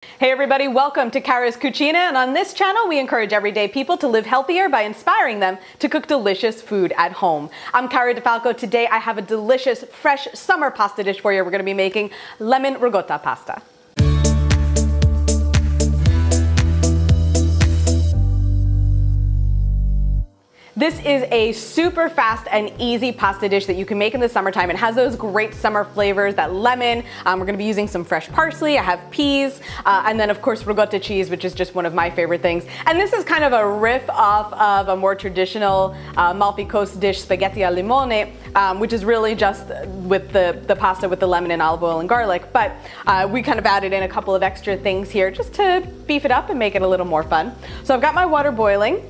Hey everybody, welcome to Cara's Cucina, and on this channel we encourage everyday people to live healthier by inspiring them to cook delicious food at home. I'm Cara Di Falco. Today I have a delicious, fresh summer pasta dish for you. We're going to be making lemon ricotta pasta. This is a super fast and easy pasta dish that you can make in the summertime. It has those great summer flavors, that lemon. We're gonna be using some fresh parsley. I have peas, and then of course ricotta cheese, which is just one of my favorite things. And this is kind of a riff off of a more traditional Amalfi Coast dish, spaghetti al limone, which is really just with the pasta with the lemon and olive oil and garlic. But we kind of added in a couple of extra things here just to beef it up and make it a little more fun. So I've got my water boiling.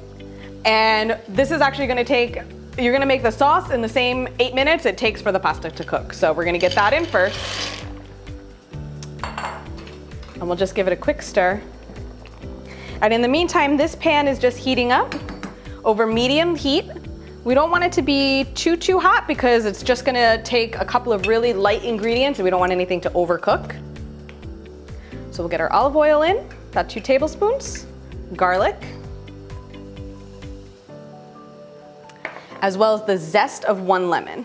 And this is actually gonna take, you're gonna make the sauce in the same 8 minutes it takes for the pasta to cook. So we're gonna get that in first. And we'll just give it a quick stir. And in the meantime, this pan is just heating up over medium heat. We don't want it to be too hot because it's just gonna take a couple of really light ingredients and we don't want anything to overcook. So we'll get our olive oil in, about 2 tablespoons, garlic, as well as the zest of 1 lemon.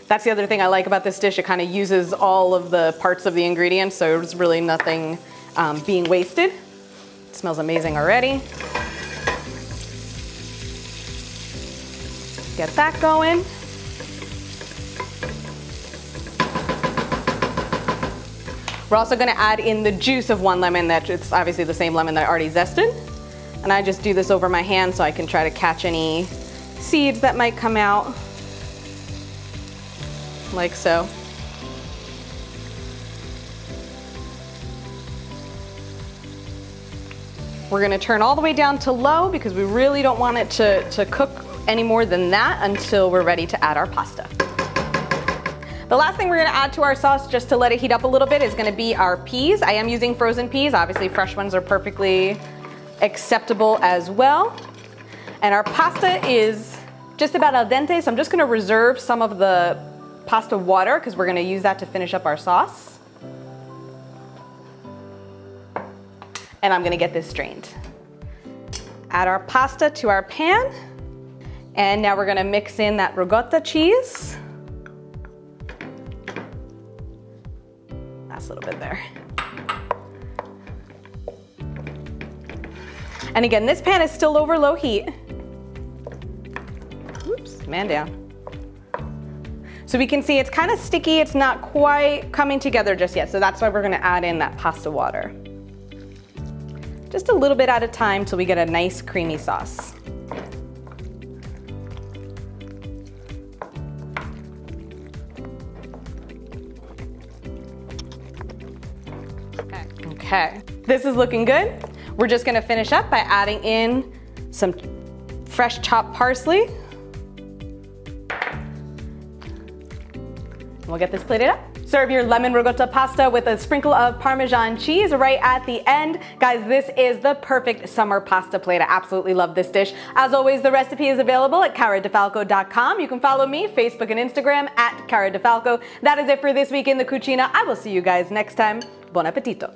That's the other thing I like about this dish. It kind of uses all of the parts of the ingredients, so there's really nothing being wasted. It smells amazing already. Get that going. We're also gonna add in the juice of 1 lemon. It's obviously the same lemon that I already zested. And I just do this over my hand so I can try to catch any seeds that might come out, like so. We're gonna turn all the way down to low because we really don't want it to cook any more than that until we're ready to add our pasta. The last thing we're gonna add to our sauce, just to let it heat up a little bit, is gonna be our peas. I am using frozen peas. Obviously fresh ones are perfectly acceptable as well. And our pasta is just about al dente, so I'm just gonna reserve some of the pasta water because we're gonna use that to finish up our sauce. And I'm gonna get this strained. Add our pasta to our pan. And now we're gonna mix in that ricotta cheese. That's a little bit there. And again, this pan is still over low heat. Oops, man down. So we can see it's kind of sticky. It's not quite coming together just yet. So that's why we're gonna add in that pasta water. Just a little bit at a time till we get a nice creamy sauce. Okay, this is looking good. We're just gonna finish up by adding in some fresh chopped parsley. And we'll get this plated up. Serve your lemon ricotta pasta with a sprinkle of Parmesan cheese right at the end. Guys, this is the perfect summer pasta plate. I absolutely love this dish. As always, the recipe is available at caradifalco.com. You can follow me, Facebook and Instagram at Cara Di Falco. That is it for this week in the Cucina. I will see you guys next time. Buon appetito.